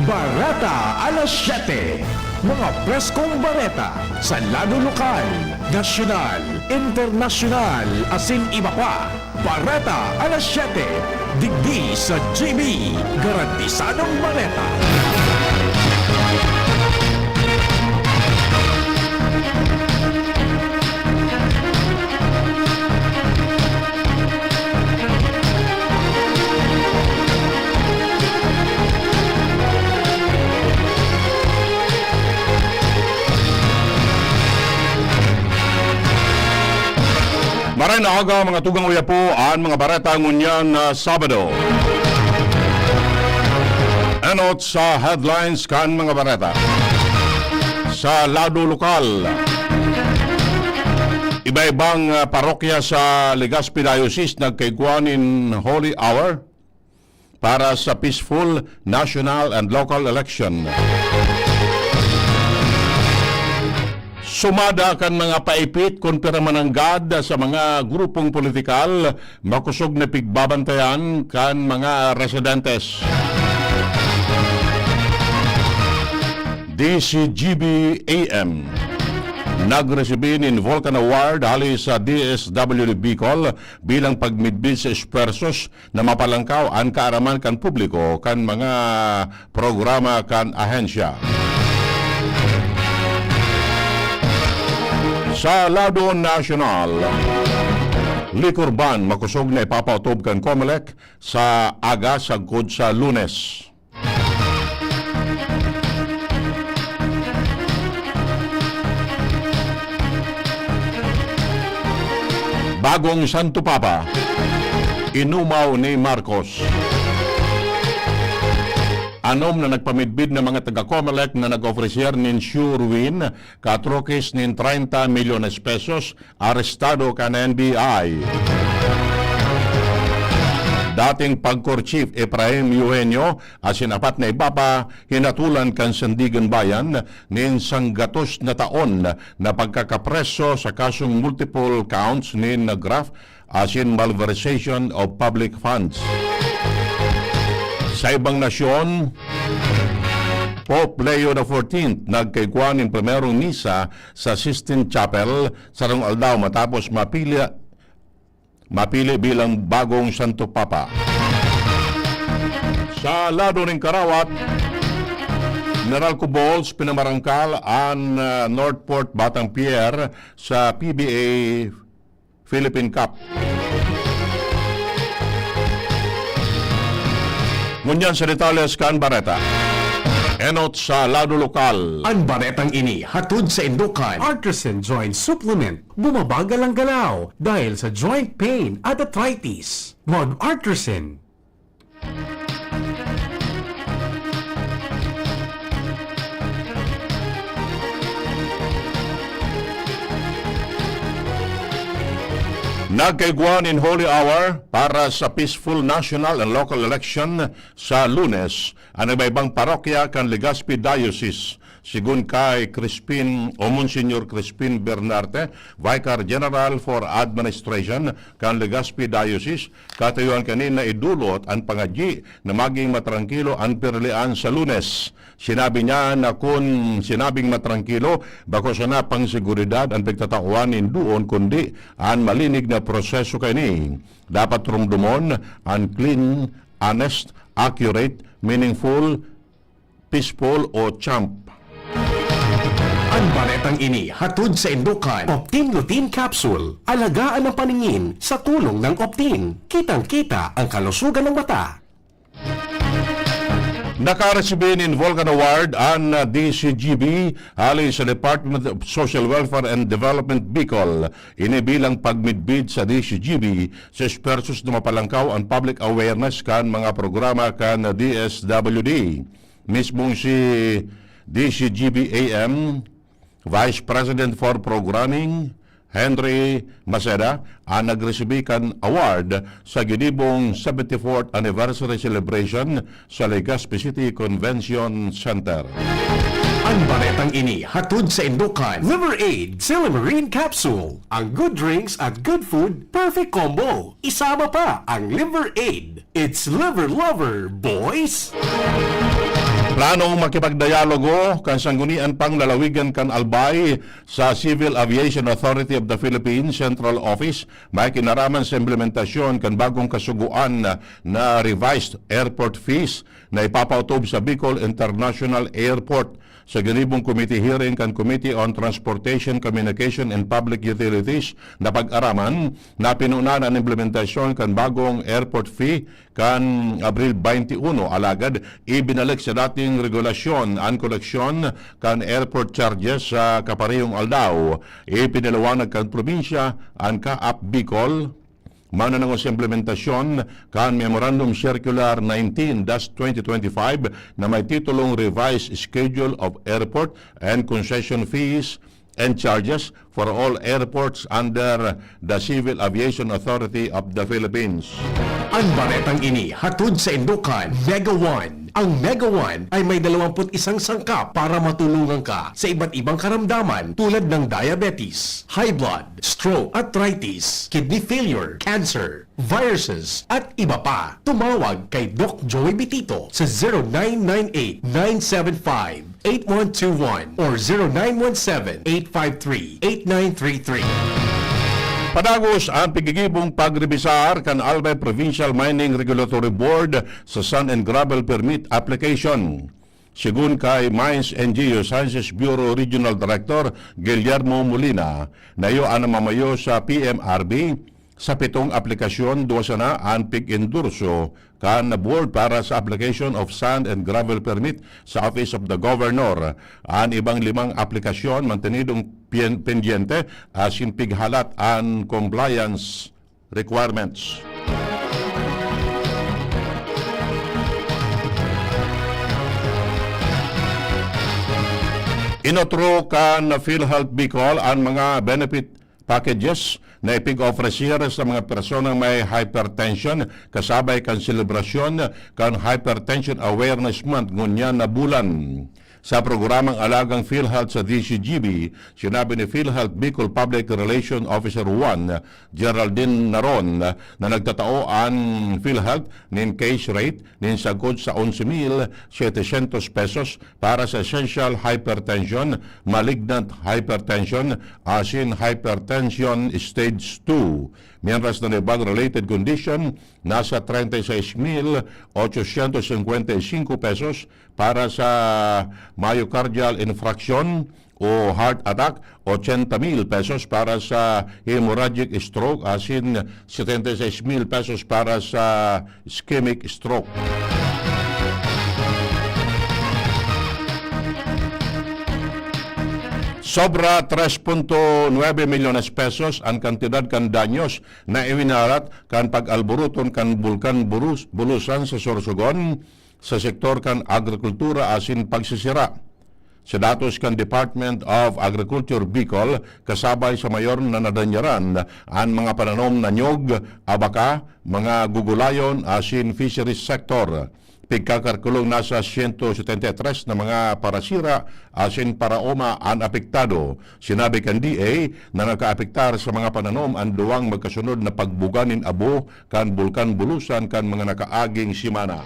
Barata alas 7. Mga preskong bareta sa lado lokal, nasyonal, internasyonal, asin iba pa. Bareta alas 7. Digdi sa GB. Garantisadong bareta. Maray na aga mga tugang uya po ang mga bareta ngunyan na Sabado. Anot sa headlines kan mga bareta. Sa lado lokal, iba-ibang parokya sa Legazpi Diocese nagkaiguan in Holy Hour para sa peaceful national and local election. Sumada kan mga paipit kon permananggad sa mga grupong politikal makusog na pigbabantayan kan mga residentes. DCGB-AM nagresibi nin Vulcan Award hali sa DSWD Bicol bilang pagmidbid sa espersos na mapalangkaw ang kaaraman kan publiko kan mga programa kan ahensya. Sa lado nasyonal, liquor ban makusog na ipapautob kan COMELEC sa aga sagkod sa Lunes. Bagong Santo Papa, inumaw ni Marcos. Anom na nagpamidbid ng mga taga-COMELEC na nag-ofrecer nin sure win katrokis nin 30 milyones pesos arestado ka na NBI. Dating Pagcor Chief Efraim Eugenio asin apat na iba pa hinatulan kan Sandigan Bayan nin sanggatos na taon na pagkakapreso sa kasong multiple counts nin graft asin malversation of public funds. Sa ibang nasyon, Pope Leo XIV nagkaiguan ng primerong misa sa Sistine Chapel sa Aldao matapos mapili bilang bagong Santo Papa. Sa lado ng Karawat, Meralco Balls pinamarangkal ang Northport Batang Pier sa PBA Philippine Cup. Ngunyan sa detalles kan bareta. Enot sa lado lokal. Ang baretang ini hatod sa Indukan. Artisan Joint Supplement. Bumabagal ang galaw dahil sa joint pain at arthritis. Mag-Artisan. Nagkaiguan in Holy Hour para sa peaceful national and local election sa Lunes ang iba-ibang parokya kan Legazpi Diocese. Sigun kay Crispin o Monsignor Crispin Bernarte, Vicar General for Administration kan Legazpi Diocese, katayuan kanina idulot ang pangadyi na maging matrangkilo ang pirlian sa Lunes. Sinabi niya na kung sinabing matrangkilo, bako sana pang seguridad ang pagtatakuanin doon kundi ang malinig na proseso kani. Dapat rumdumon ang clean, honest, accurate, meaningful, peaceful o champ. Ang baretang ini hatod sa Indukan. Optin Lutein Capsule. Alagaan ang paningin sa tulong ng Optin. Kitang-kita ang kalusugan ng mata. Nakaresibin in Vulcan Award ang DCGB hali sa Department of Social Welfare and Development Bicol. Inibilang pagmidbid sa DCGB sa espertos na mapalangkaw ang public awareness kan mga programa kan DSWD. Mismong si DCGB-AM Vice President for Programming Henry Maceda ang nagresibikan award sa ginibong 74th Anniversary Celebration sa Legazpi City Convention Center. Ang baretang ini hatod sa Indukan. Liver Aid Silimarine Capsule. Ang good drinks at good food, perfect combo. Isama pa ang Liver Aid. It's liver lover, boys! Planong makipagdialogo kan sanggunian pang lalawigan kan Albay sa Civil Aviation Authority of the Philippines Central Office may kinaraman sa implementasyon kan bagong kasuguan na revised airport fees na ipapautob sa Bicol International Airport. Sa ganibong committee hearing kan Committee on Transportation, Communication and Public Utilities na pag-araman na pinunan ang implementasyon kan bagong airport fee kan Abril 21 alagad ibinalik sa dating regulasyon ang koleksyon kan airport charges sa kaparehong aldaw. Ipinaliwanag kan probinsya ang Kaap Bicol mananang sa implementasyon kan Memorandum Circular 19-2025 na may titulong Revised Schedule of Airport and Concession Fees and Charges for all airports under the Civil Aviation Authority of the Philippines. Ang baretang ini hatod sa Indukan Mega One. Ang Mega One ay may 21 sangkap para matulungan ka sa iba't ibang karamdaman tulad ng diabetes, high blood, stroke, arthritis, kidney failure, cancer, viruses, at iba pa. Tumawag kay Doc Joey Bitito sa 0998-975-8121 or 0917-853-8933. Padagos ang pigigibong pagrebisar kan Albay Provincial Mining Regulatory Board sa Sand and Gravel Permit Application. Sigun kay Mines and Geosciences Bureau Regional Director Guillermo Molina, nayo ang mamayo sa PMRB sa 7 aplikasyon duwa sana ang pig-endurso kan na board para sa application of sand and gravel permit sa Office of the Governor. Ang ibang 5 aplikasyon mantenidong pendiente asin pighalat ang compliance requirements. Inotro kan PhilHealth Bicol ang mga benefit packages na ipig-ofrecer sa mga personang may hypertension kasabay kan selebrasyon kan Hypertension Awareness Month ngunyan na bulan. Sa programang Alagang PhilHealth sa DCGB, sinabi ni PhilHealth Bicol Public Relations Officer 1, Geraldine Naron, na nagtatao ang PhilHealth nin case rate nin sagod sa 11,700 pesos para sa essential hypertension, malignant hypertension, asin hypertension stage 2. Mientras na ibang related condition, nasa 36,855 pesos para sa myocardial infarction o heart attack, 80,000 pesos para sa hemorrhagic stroke, asin 76,000 pesos para sa ischemic stroke. Sobra 3.9 milyones pesos ang kantidad kan danyos na iwinarat kan pag-alburuton kan bulkan bulusan sa Sorsogon sa sektor kan agrikultura asin pagsisira. Sa datos kan Department of Agriculture Bicol, kasabay sa mayor na nadanyaran ang mga pananom na nyog, abaka, mga gugulayon asin fisheries sector. Pigkakarkulong nasa 173 na mga parasira asin paraoma ang apektado. Sinabi kan DA na nakaapektar sa mga pananom ang duwang magkasunod na pagbuganin abo kan bulkan bulusan kan mga nakaaging simana.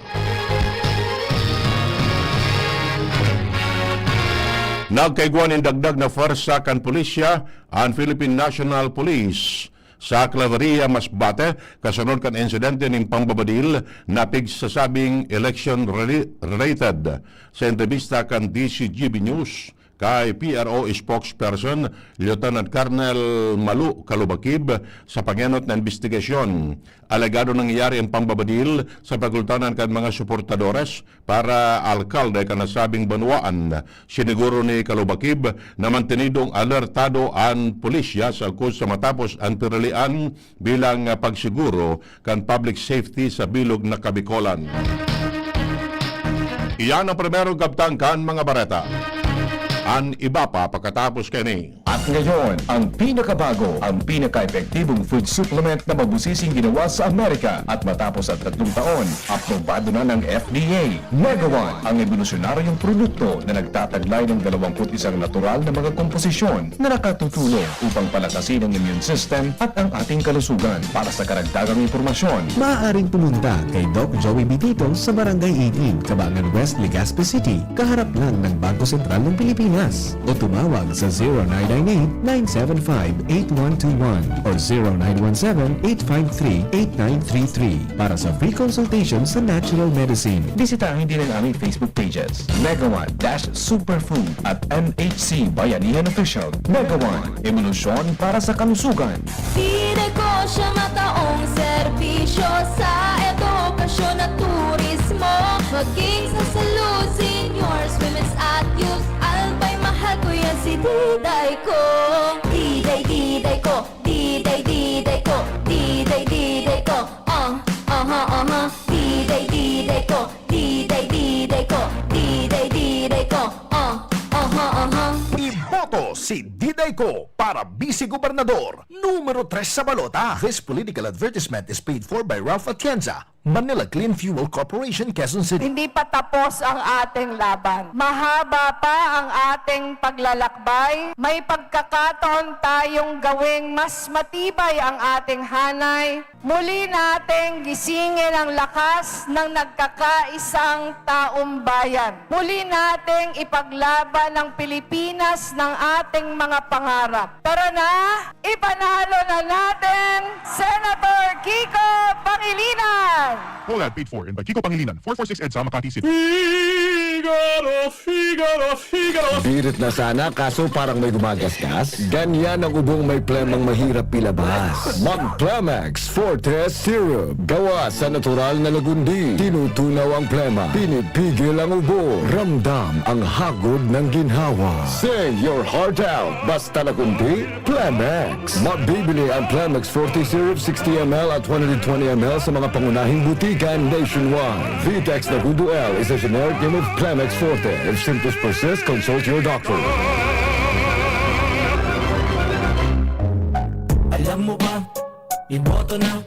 Nagkaiguan ng dagdag na forsa kan pulisya ang Philippine National Police sa Claveria, Masbate, kasunod kan insidente ng pambabadil na pigsasabing election-related. Sa entrevista kan DCGB News kay PRO spokesperson Lieutenant Colonel Malu Kalubakib sa pangenot na investigasyon. Alegado nangyayari ang pambabadil sa pagultanan kan mga suportadores para alkalde kan nasabing banwaan. Siniguro ni Kalubakib na mantenidong alertado ang pulisya sa kus sa matapos ang piralian bilang pagsiguro kan public safety sa bilog na Kabikolan. Iyan ang primerong kabtang kan mga bareta. An iba pa pagkatapos kani. At At ngayon, ang pinakabago, ang pinaka-epektibong food supplement na mabusising ginawa sa Amerika at matapos sa 3 taon, aprobado na ng FDA. Mega One, ang evolusyonaryong produkto na nagtataglay ng 21 natural na mga komposisyon na nakatutulong upang palakasin ang immune system at ang ating kalusugan. Para sa karagdagang impormasyon, Maaaring pumunta kay Doc Joey Bitito sa Barangay 18, Cabangan West, Legazpi City, kaharap lang ng Bangko Sentral ng Pilipinas. O tumawag sa 0998-975-8121 or 0917-853-8933 para sa free consultation sa natural medicine. bisitahin din ang aming Facebook pages, Mega One Superfood at MHC Bayanihan Official. Mega One, evolusyon para sa kalusugan. Di negosyo na taong serbisyo sa edukasyon at turismo. Maging sa salud, seniors, women's at youth. Albay mahal ko yan si Diday ko. Diday ko, Diday ko, Diday ko. Diday ko, Diday ko, Diday ko. Iboto si Diday Ko para Vice Gobernador, numero 3 sa balota. This political advertisement is paid for by Ralph Atienza, Manila Clean Fuel Corporation, Quezon City. Hindi pa tapos ang ating laban. Mahaba pa ang ating paglalakbay. May pagkakataon tayong gawing mas matibay ang ating hanay. Muli nating gisingin ang lakas ng nagkakaisang taong bayan. Muli nating ipaglaban ang Pilipinas ng ating mga pangarap. Tara na, ipanalo na natin Senator Kiko Pangilinan! Pollad paid for and by Kiko Pangilinan, 446 EDSA, Makati City. Birit na sana kaso parang may gumagasgas. Ganyan ang ubong may plemang mahirap ilabas. Mag-Plemex Fortress Syrup. Gawa sa natural na lagundi. Tinutunaw ang plema. Pinipigil ang ubo. Ramdam ang hagod ng ginhawa. Sing your heart out. Basta lagundi, Plemex. Mabibili ang Plemex Forte Syrup 60 ml at 120 ml sa mga pangunahing butikan nationwide. Vitex Nagundo L is a generic name of Plemex Forte. If symptoms persist, consult your doctor. Alam mo ba, iboto na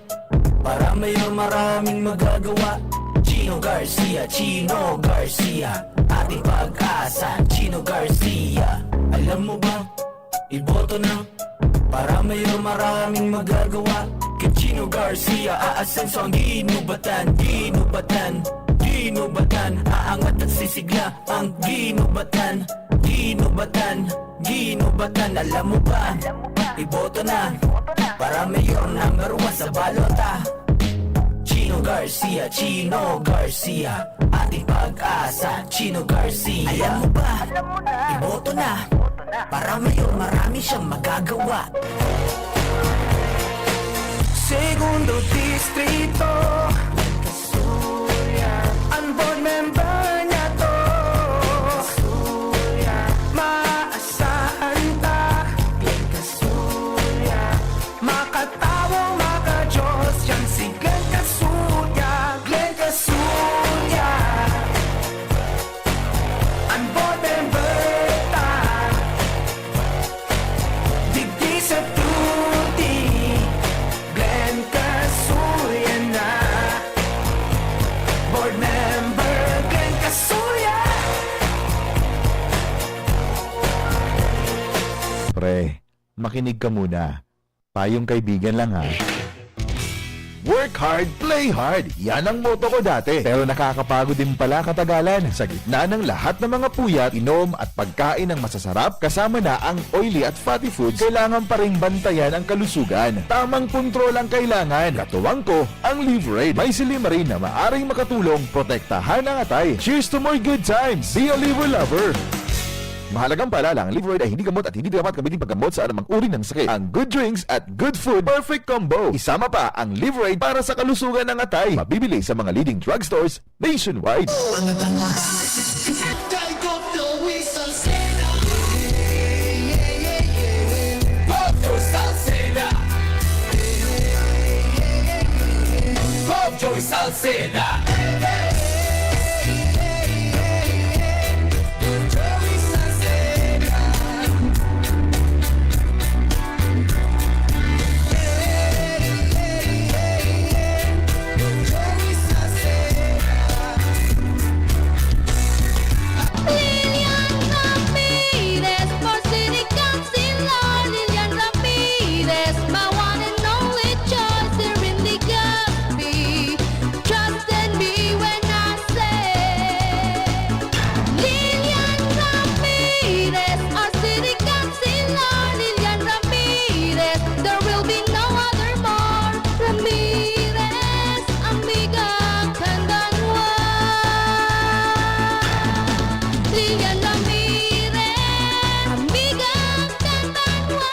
para maraming magagawa. Chino Garcia, Chino Garcia, ating pag-asa. Chino Garcia. Alam mo ba, iboto na para maraming magagawa. Kay Chino Garcia, aasenso ang ginubatan. Ginubatan, ginubatan, aangat at sisigla ang ginubatan. Ginubatan, ginubatan. Alam mo ba, iboto na para mayor number 1 sa balota. Chino Garcia, Chino Garcia, ating pag-asa. Chino Garcia. Alam mo ba, iboto na para mayor marami siyang magagawa. Segundo distrito, ang board member niya to. Maasahan ta, makatawa, makajos, yan si Glenn Casulla. Glenn Casulla, ang board member ta. Digdi sa tuti, Glenn Casulla na. Board member Glenn Casulla. Pre, makinig ka muna. Payong kaibigan lang ha. Work hard, play hard. Yan ang motto ko dati. Pero nakakapagod din pala katagalan. Sa gitna ng lahat ng mga puyat, inom at pagkain ng masasarap, kasama na ang oily at fatty foods, kailangan pa ring bantayan ang kalusugan. Tamang kontrol ang kailangan. Katuwang ko, ang Liverade. May silimarin na maaring makatulong, protektahan ang atay. Cheers to more good times. Be a liver lover. Mahalagang paalala, ang Liverade ay hindi gamot at hindi dapat gamitin paggamot sa anumang uri ng sakit. Ang good drinks at good food, perfect combo. Isama pa ang Liverade para sa kalusugan ng atay. Mabibili sa mga leading drugstores nationwide. Joey Salceda. Lilian Ramirez, amigang katanwan.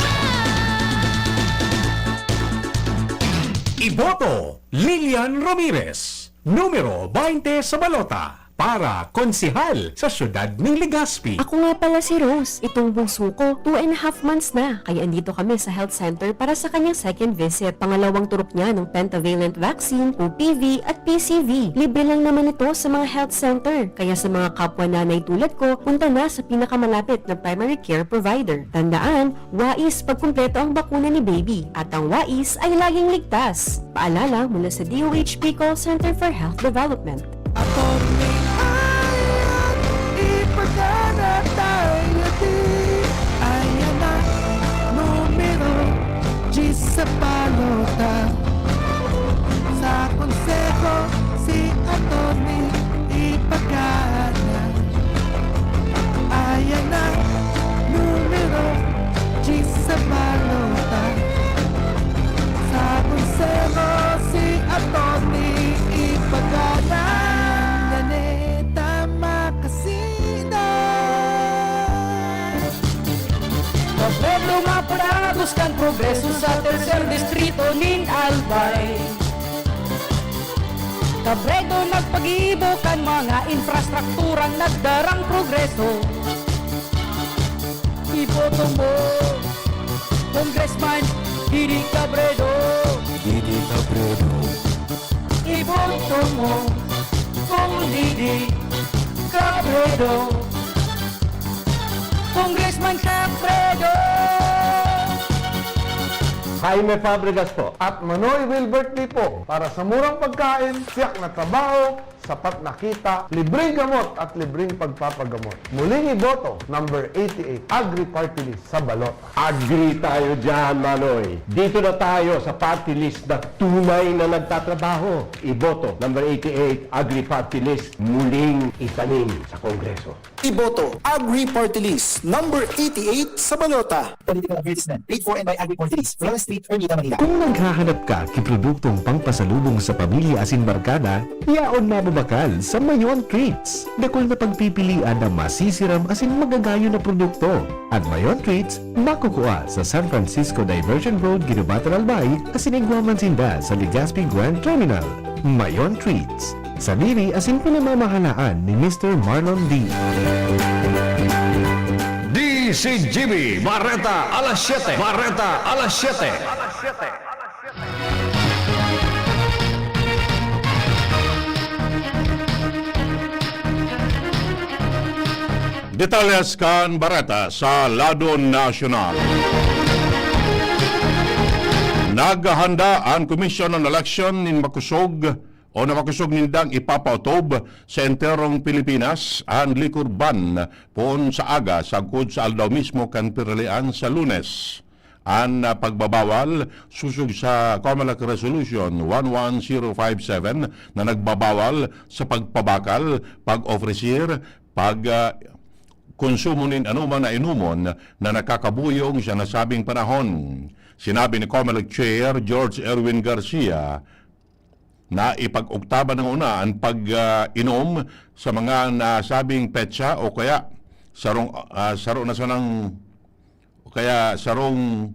Iboto Lilian Ramirez, numero 20 sa balota para konsihal sa syudad ng Legazpi. Ako nga pala si Rose. Itong bunso ko, 2.5 months na. Kaya andito kami sa health center para sa kanyang second visit. Pangalawang turok niya ng pentavalent vaccine, OPV at PCV. Libre lang naman ito sa mga health center. Kaya sa mga kapwa nanay tulad ko, punta na sa pinakamalapit na primary care provider. Tandaan, WAIS pagkumpleto ang bakuna ni baby. At ang WAIS ay laging ligtas. Paalala mula sa DOHP Call Center for Health Development. Sa balota sa konseho si Atty. Ipagana. Ayan na numero G sa balota sa konseho si Atty. Ipagana. Naneta Makasina. Pueblo Mapura buscan progreso sa tercer distrito nin Albay. Cabredo nagpag-iibukan mga infrastrukturang nagdarang progreso. Iboto mo, Congressman Didi Cabredo. Didi Cabredo. Iboto mo, Kong Didi Cabredo. Congressman Cabredo. Jaime Fabregas po at Manoy Wilbert Lee po para sa murang pagkain, tiyak na trabaho, sapat na kita, libreng gamot at libreng pagpapagamot. Muling iboto, number 88, Agri Party List sa balot. Agree tayo dyan, Manoy. Dito na tayo sa party list na tunay na nagtatrabaho. Iboto, number 88, Agri Party List, muling itanim sa Kongreso. Iboto, Agri Party List, number 88 sa balota. Political advertisement, paid for and by Agri Party List, Flores Street, Ermita, Manila. Kung naghahanap ka kay produktong pangpasalubong sa pamilya asin barkada, yaon mababakal sa Mayon Treats. Dakol na pagpipilian na masisiram asin magagayo na produkto. At Mayon Treats, makukuha sa San Francisco Diversion Road, Ginubatan, Albay, asin Iguaman Sinda sa Legazpi Grand Terminal. Mayon Treats. Sabiri asin pinamamahalaan ni Mr. Marlon D. DCGB Barreta alas 7. Barreta alas 7. Detalles kan Barata sa Lado Nacional. Naghahanda ang Commission on Election in Makusog o na makusog nindang ipapautob sa enterong Pilipinas ang liquor ban poon sa aga sagkod sa aldaw mismo kan piralian sa Lunes. Ang pagbabawal susug sa COMELEC Resolution 11057 na nagbabawal sa pagpabakal, pag-ofrecer, konsumo nin anuman na inumon na nakakabuyong sa nasabing panahon. Sinabi ni COMELEC Chair George Erwin Garcia na ipag-uktaban ng una ang pag-inom sa mga nasabing petsa o kaya sarong na sanang o kaya sarong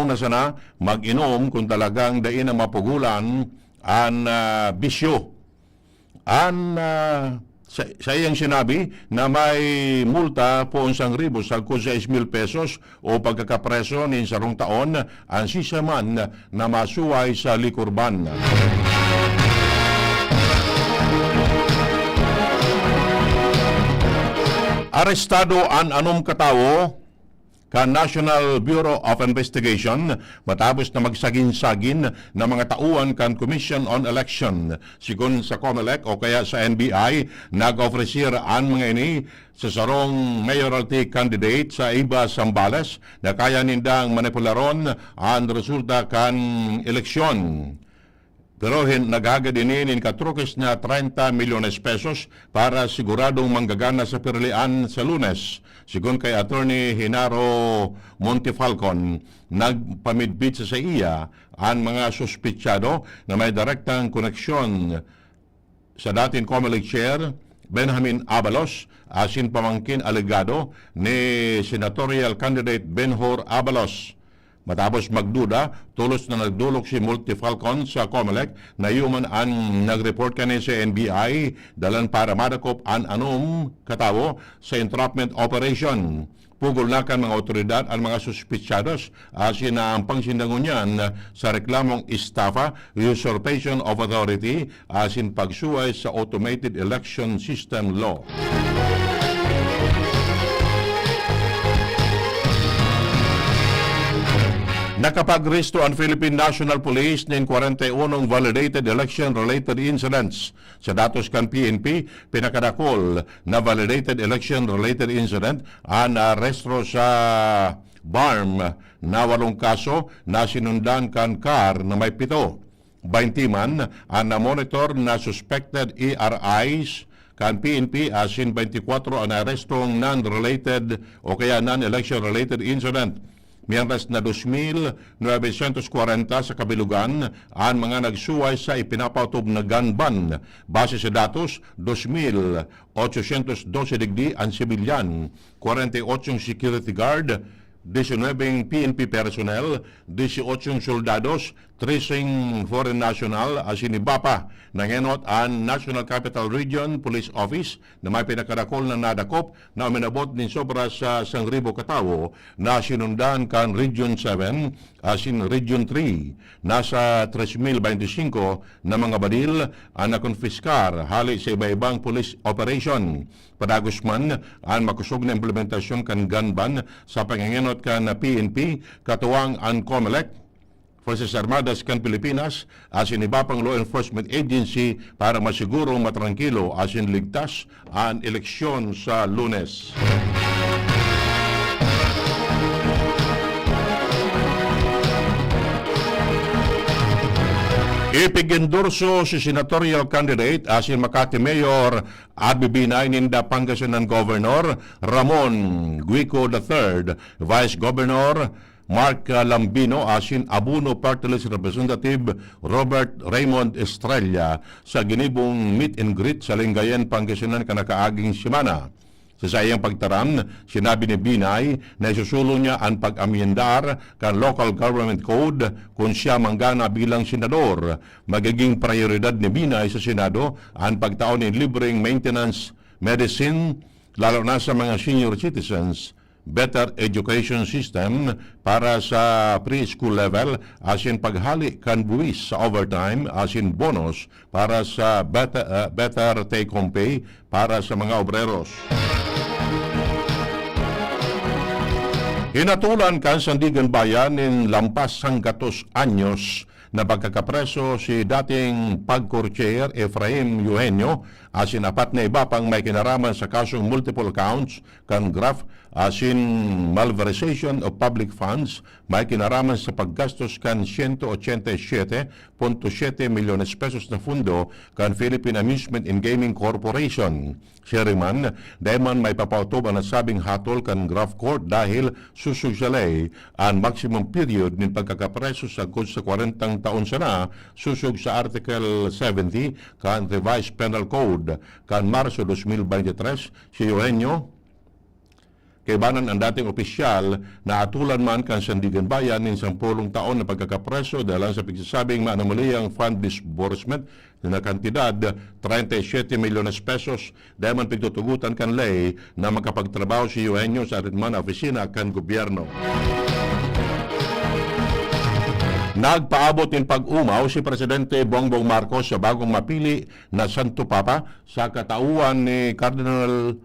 na sana mag-inom kung talagang dain ang mapugulan ang bisyo. Sa iyang sinabi na may multa po 1,000 sa 6,000 pesos o pagkakapreso ng sarong taon ang sisaman na masuway sa liquor ban. Arestado ang anom katawo ka National Bureau of Investigation matapos na magsagin-sagin ng mga tauan kan Commission on Election. Sigon sa COMELEC o kaya sa NBI, nag-ofrecer ang mga ini sa sarong mayoralty candidate sa iba Zambales na kaya nindang manipularon ang resulta kan eleksyon. Pero naghagad din katrukis na 30 milyones pesos para siguradong manggagana sa piralian sa Lunes. Sigon kay Attorney Genaro Montefalcon, nagpamidbit sa iya ang mga suspitsado na may direktang koneksyon sa dating COMELEC Chair Benjamin Abalos, asin pamangkin alegado ni senatorial candidate Benhur Abalos. Matapos magduda, tulos na nagdulok si Multifalcon sa COMELEC na human ang nag-report kani sa NBI dalan para madakop an anum katawo sa entrapment operation. Pugol na kan mga otoridad ang mga suspitsyados asin na ang pangsindangunyan sa reklamong estafa, usurpation of authority asin pagsuway sa automated election system law. Nakapagresto ang Philippine National Police ng 41 validated election-related incidents. Sa datos kan PNP, pinakadakol na validated election-related incident ang arresto sa BARM na 8 kaso na sinundan kan CAR na may 7. 20 man ang na-monitor na suspected ERIs kan PNP asin 24 ang arestong non-related o kaya non-election-related incident. Mientras na 2,940 sa kabilugan ang mga nagsuway sa ipinapautob na gun ban. Base sa datos, 2,812 digdi ang sibilyan, 48 security guard, 19 PNP personnel, 18 soldados, 13 foreign national asin iba pa nangenot ang National Capital Region Police Office na may pinakadakol na nadakop na uminabot din sobra sa 1,000 katawo na sinundan kan Region 7 asin Region 3. Nasa 3,025 na mga badil ang nakonfiskar hali sa iba-ibang police operation. Padagos man ang makusog na implementasyon kan gun ban sa pangingenot kan PNP katuwang ang COMELEC, Forces Armadas kan Pilipinas asin iba pang law enforcement agency para masiguro matrangkilo asin ligtas ang eleksyon sa Lunes. Ipigendorso si senatorial candidate asin Makati Mayor Abby Binay ninda Pangasinan Governor Ramon Guico III, Vice Governor Mark Lambino asin Abuno Party List Representative Robert Raymond Estrella sa ginibong meet and greet sa Lingayen, Pangasinan kanakaaging semana. Sa sayang pagtaram, sinabi ni Binay na isusulong niya ang pag-amyendar kan Local Government Code kung siya manggana bilang senador. Magiging prioridad ni Binay sa Senado ang pagtaon ng libreng maintenance medicine lalo na sa mga senior citizens, better education system para sa preschool level asin paghali kan buwis sa overtime asin bonus para sa better take-home pay para sa mga obreros. Hinatulan kan Sandigan Bayan ng lampas hanggatos anyos na pagkakapreso si dating pag-courtier Efraim Eugenio asin apat na iba pang may kinaraman sa kasong multiple counts kan graft asin malversation of public funds may kinaraman sa paggastos kan 187.7 milyones pesos na fundo kan Philippine Amusement and Gaming Corporation. Sherryman, dahil man may papautob ang nasabing hatol kan graft court dahil susugsalay ang maximum period ng pagkakapreso sa sa 40 taon sana susug sa Article 70 kan Revised Penal Code kan Marso 2023 si Eugenio kaibanan ang dating opisyal na atulan man kan Sandigan Bayan ng 10 taon na pagkakapreso dahil sa pagsasabing maanomaliyang fund disbursement na kantidad 37 milyones pesos dahil man pagtutugutan kan lay na makapagtrabaho si Eugenio sa aritman na opisina kan gobyerno. Nagpaabot ng pag-umaw si Presidente Bongbong Marcos sa bagong mapili na Santo Papa sa katauhan ni Cardinal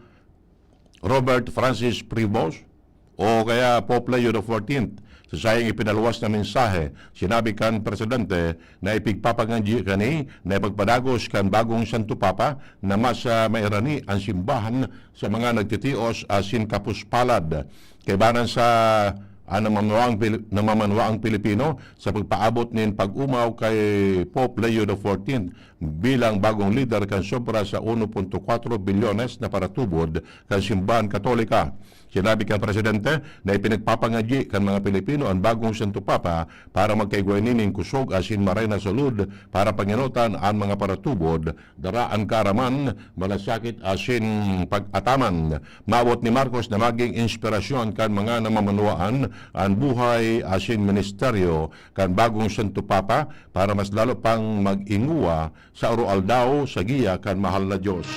Robert Francis Prevost o kaya Pope Leo XIV. Sa sayang ipinaluwas na mensahe, sinabi kan Presidente na ipigpapaganji kani na ipagpadagos kan bagong Santo Papa na mas mairani ang simbahan sa mga nagtitios asin kapuspalad. Kaibanan sa namamanwaang Pilipino sa pagpaabot nin pag-umaw kay Pope Leo XIV bilang bagong leader kan sobra sa 1.4 bilyones na paratubod kan simbahan Katolika. Sinabi kan Presidente na ipinagpapangadyi kan mga Pilipino ang bagong Santo Papa para magkaigwanining kusog asin maray na sulud para panginutan ang mga paratubod, daraan karaman, malasakit asin pag-ataman. Maabot ni Marcos na maging inspirasyon kan mga namamanuaan ang buhay asin ministeryo kan bagong Santo Papa para mas lalo pang mag-inguwa sa Oroaldao sa giya kan mahal na Diyos.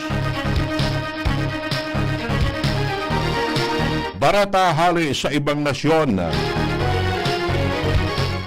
Barata hali sa ibang nasyon.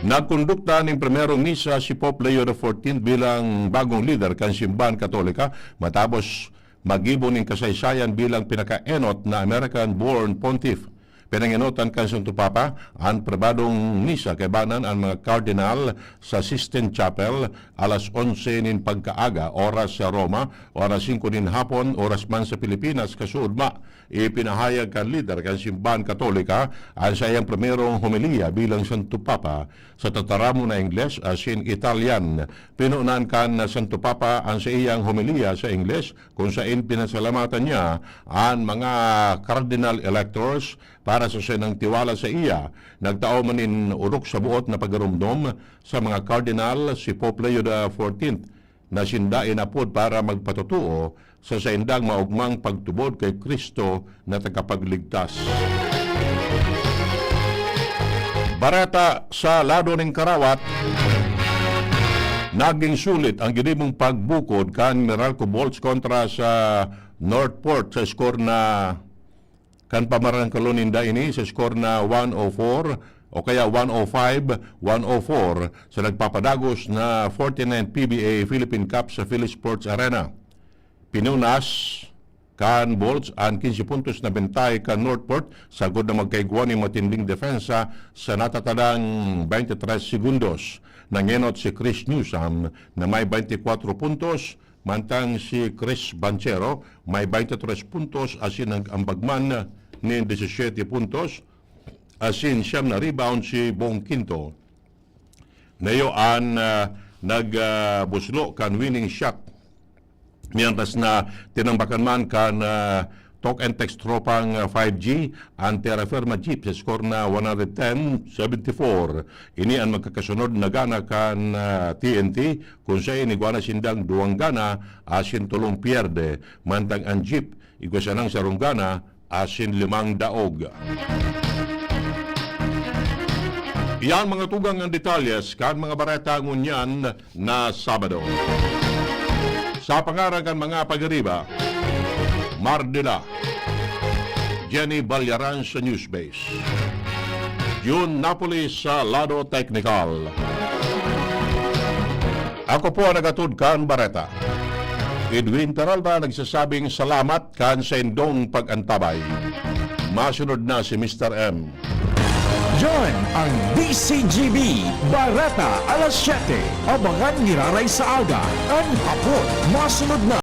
Nagkondukta ng primerong misa si Pope Leo XIV bilang bagong leader kan simbahan Katolika matapos mag-ibon ng kasaysayan bilang pinaka-enot na American-born pontiff. Pinanginutan kan Santo Papa ang pribadong misa kay banan ang mga cardinal sa Sistine Chapel alas 11 nin pagkaaga oras sa Roma, oras 5 nin hapon oras man sa Pilipinas kasuudma. Ipinahayag kan leader kan simbahan Katolika ang sa iyang primerong homilya bilang Santo Papa sa tataramo na Ingles asin Italian. Pinunan kan Santo Papa ang sa iyang homilya sa Ingles kung saan pinasalamatan niya ang mga cardinal electors para sa sinang tiwala sa iya. Nagtao manin urok sa buot na pagarumdom sa mga cardinal si Pope Leo XIV na sindain apod para magpatutuo sa saindang maugmang pagtubod kay Kristo na tagapagligtas. Barata sa lado ng Karawat, naging sulit ang ginimong pagbukod kan Meralco Bolts kontra sa Northport sa skor na kan pamarang kaluninda ini sa skor na 104 o kaya 105-104 sa nagpapadagos na 49 PBA Philippine Cup sa Philly Sports Arena. Pinunas kan Bolts ang 15 puntos na bentay kan Northport sagod na magkaigwan ng matinding depensa sa natatadang 23 segundos. Nangenot si Chris Newsom na may 24 puntos, mantang si Chris Banchero may 23 puntos asin ang ambagman ni 17 puntos asin siyam na rebound si Bong Quinto. Nayo ang nagbuslo kan winning shot. Mientras na tinambakan man kan talk and text tropang 5G ang Terra Firma Jeep sa score na 110-74. Ini ang magkakasunod na gana kan TNT kung siya iniguana sindang duwang gana asin tulong pierde. Mantang ang Jeep igwasa ng sarong gana asin 5 daog. Iyan mga tugang ang detalyes kan mga bareta ngunyan na Sabado. Sa pangarang kan mga pagariba, Mardila, Jenny Balyaran sa Newsbase, June Napoli sa Lado Technical. Ako po ang nagatud kan Bareta. Edwin Taralba nagsasabing salamat kan sa indong pag-antabay. Masunod na si Mr. M. Yan ang DCGB Barata alas 7. Abangan niraray sa aga. Ang hapon, masunod na.